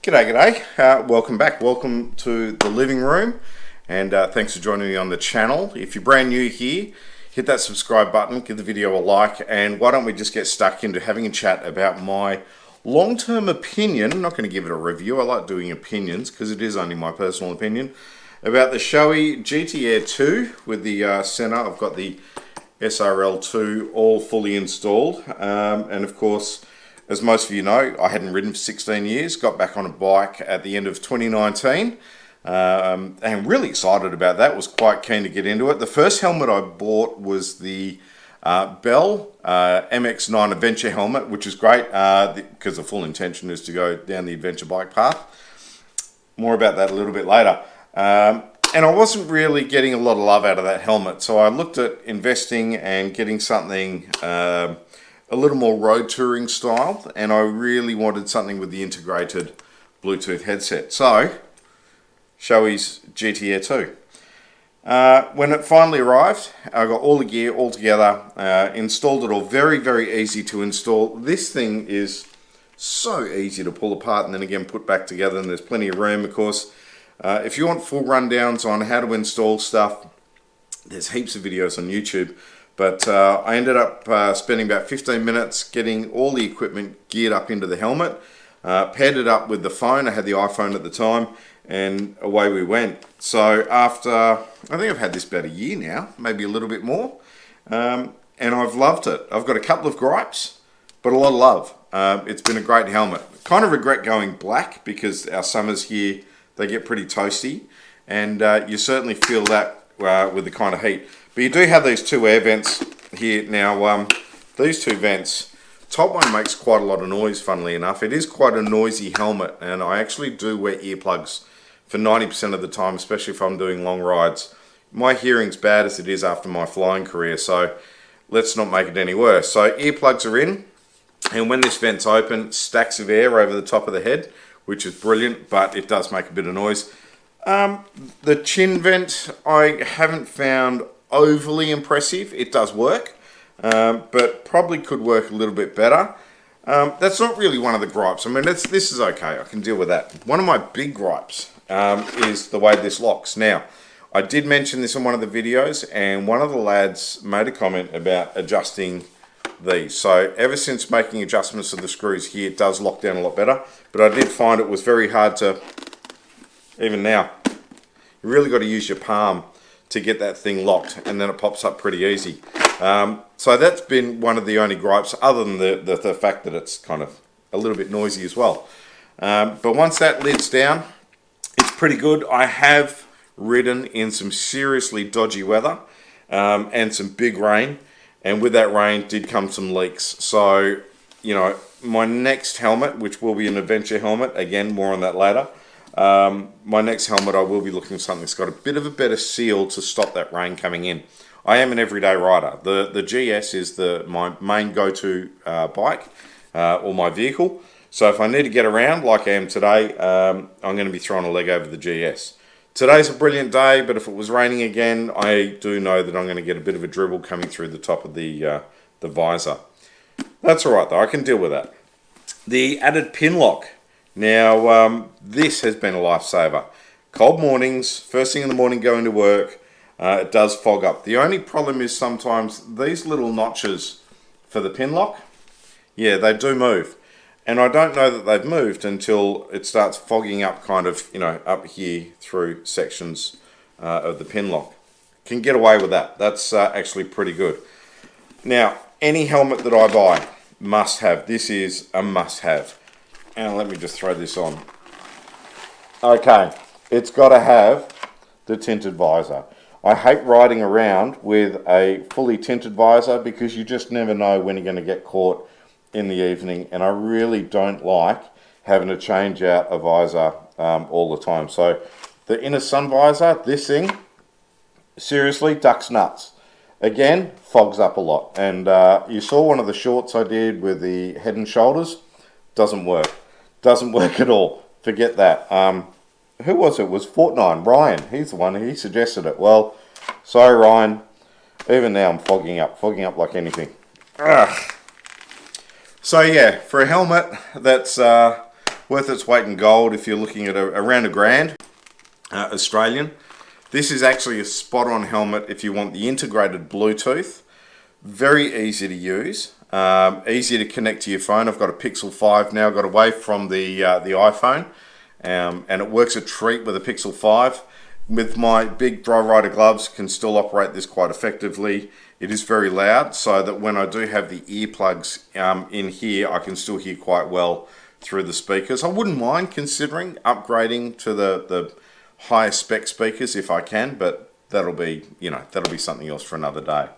G'day. Welcome back. Welcome to the living room, and thanks for joining me on the channel. If you're brand new here, hit that subscribe button, give the video a like, and why don't we just get stuck into having a chat about my long-term opinion. I'm not going to give it a review. I like doing opinions because it is only my personal opinion about the Shoei GT Air II with the center. I've got the SRL2 all fully installed, and of course, as most of you know, I hadn't ridden for 16 years, got back on a bike at the end of 2019, and really excited about that, was quite keen to get into it. The first helmet I bought was the Bell MX-9 Adventure helmet, which is great because the full intention is to go down the adventure bike path. More about that a little bit later. And I wasn't really getting a lot of love out of that helmet, so I looked at investing and getting something a little more road touring style, and I really wanted something with the integrated Bluetooth headset. So, Shoei's GT Air II. When it finally arrived, I got all the gear all together, installed it all. Very, very easy to install. This thing is so easy to pull apart and then again put back together, and there's plenty of room, of course. If you want full rundowns on how to install stuff, there's heaps of videos on YouTube. But I ended up spending about 15 minutes getting all the equipment geared up into the helmet, paired it up with the phone. I had the iPhone at the time, and away we went. So after, I think I've had this about a year now, maybe a little bit more, and I've loved it. I've got a couple of gripes, but a lot of love. It's been a great helmet. Kind of regret going black because our summers here, they get pretty toasty, and you certainly feel that with the kind of heat. But you do have these two air vents here. Now, these two vents, top one makes quite a lot of noise, funnily enough. It is quite a noisy helmet, and I actually do wear earplugs for 90% of the time, especially if I'm doing long rides. My hearing's bad as it is after my flying career, so let's not make it any worse. So earplugs are in, and when this vent's open, stacks of air over the top of the head, which is brilliant, but it does make a bit of noise. The chin vent, I haven't found overly impressive. It does work, but probably could work a little bit better. That's not really one of the gripes. I mean, this is okay. I can deal with that. One of my big gripes is the way this locks. Now, I did mention this in one of the videos, and one of the lads made a comment about adjusting these. So ever since making adjustments to the screws here, it does lock down a lot better. But I did find it was very hard to, even now, you really got to use your palm to get that thing locked, and then it pops up pretty easy. So that's been one of the only gripes, other than the fact that it's kind of a little bit noisy as well. But once that lid's down, it's pretty good. I have ridden in some seriously dodgy weather and some big rain, and with that rain did come some leaks. So, you know, my next helmet, which will be an adventure helmet, again, more on that later, my next helmet I will be looking for something that's got a bit of a better seal to stop that rain coming in. I am an everyday rider. The GS is my main go-to bike or my vehicle. So if I need to get around like I am today, I'm going to be throwing a leg over the GS. Today's a brilliant day, but if it was raining again, I do know that I'm going to get a bit of a dribble coming through the top of the visor. That's alright though, I can deal with that. The added pin lock. Now, this has been a lifesaver. Cold mornings, first thing in the morning going to work, it does fog up. The only problem is sometimes these little notches for the pin lock, yeah, they do move. And I don't know that they've moved until it starts fogging up kind of, you know, up here through sections of the pin lock. Can get away with that. That's actually pretty good. Now, any helmet that I buy, must have. This is a must have. And let me just throw this on. Okay, it's got to have the tinted visor. I hate riding around with a fully tinted visor because you just never know when you're going to get caught in the evening, and I really don't like having to change out a visor all the time. So the inner sun visor, this thing, seriously, ducks nuts. Again, fogs up a lot. And you saw one of the shorts I did with the head and shoulders. Doesn't work. Doesn't work at all. Forget that. Who was it? It was Fortnite. Ryan. He's the one. He suggested it. Well, sorry, Ryan. Even now I'm fogging up like anything. Ugh. So yeah, for a helmet that's Worth its weight in gold if you're looking at around $1,000 Australian. This is actually a spot-on helmet if you want the integrated Bluetooth. Very easy to use, easy to connect to your phone. I've got a Pixel 5 now, got away from the iPhone, and it works a treat with a Pixel 5. With my big dry rider gloves, can still operate this quite effectively. It is very loud, so that when I do have the earplugs in here, I can still hear quite well through the speakers. I wouldn't mind considering upgrading to the higher spec speakers if I can, but that'll be, that'll be something else for another day.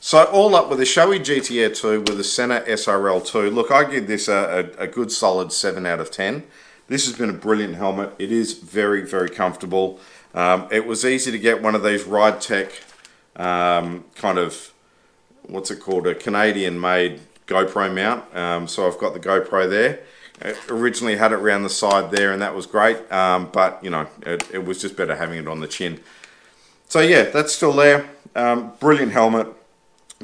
So all up with the Shoei GT Air II with the Center SRL2. Look, I give this a good solid 7 out of 10. This has been a brilliant helmet. It is very, very comfortable. It was easy to get one of these Ride Tech kind of, what's it called, a Canadian made GoPro mount. So I've got the GoPro there. It originally had it around the side there, and that was great, but it was just better having it on the chin. So yeah, that's still there. Brilliant helmet.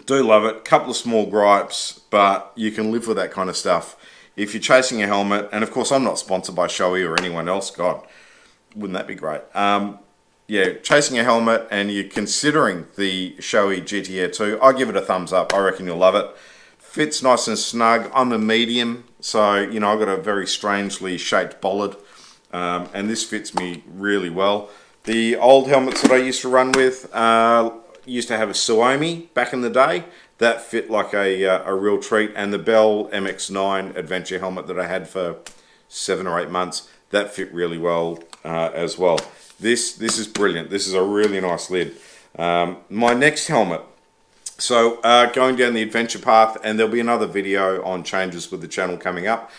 Do love it. Couple of small gripes, but you can live with that kind of stuff if you're chasing a helmet. And of course, I'm not sponsored by Shoei or anyone else. God, wouldn't that be great? Yeah, chasing a helmet and you're considering the Shoei GT Air II, I give it a thumbs up. I reckon you'll love it. Fits nice and snug. I'm a medium, so I've got a very strangely shaped bollard, and this fits me really well. The old helmets that I used to run with used to have a Suomi back in the day. That fit like a real treat, and the Bell MX-9 adventure helmet that I had for 7 or 8 months, that fit really well as well. This is brilliant. This is a really nice lid. My next helmet. So going down the adventure path, and there'll be another video on changes with the channel coming up.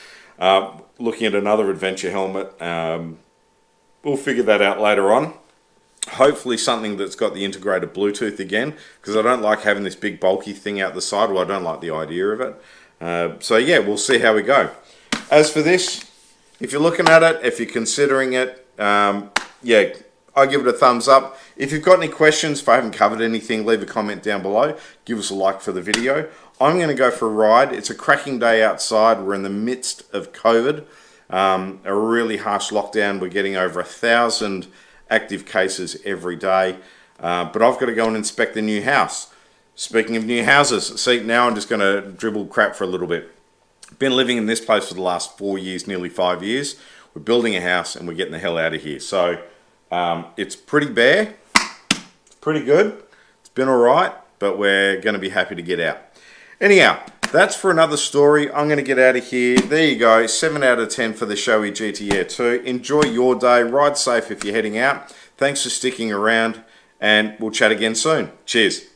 Looking at another adventure helmet. We'll figure that out later on. Hopefully something that's got the integrated Bluetooth again, because I don't like having this big bulky thing out the side. Well, I don't like the idea of it. So yeah, we'll see how we go. As for this, if you're looking at it, if you're considering it, yeah, I give it a thumbs up. If you've got any questions, if I haven't covered anything, leave a comment down below. Give us a like for the video. I'm going to go for a ride. It's a cracking day outside. We're in the midst of COVID, a really harsh lockdown. We're getting over 1,000 active cases every day. But I've got to go and inspect the new house. Speaking of new houses, see, now I'm just going to dribble crap for a little bit. Been living in this place for the last 4 years, nearly 5 years. We're building a house and we're getting the hell out of here. So it's pretty bare, it's pretty good. It's been all right, but we're going to be happy to get out. Anyhow, that's for another story. I'm going to get out of here. There you go, 7 out of 10 for the Shoei GT Air II. Enjoy your day. Ride safe if you're heading out. Thanks for sticking around, and we'll chat again soon. Cheers.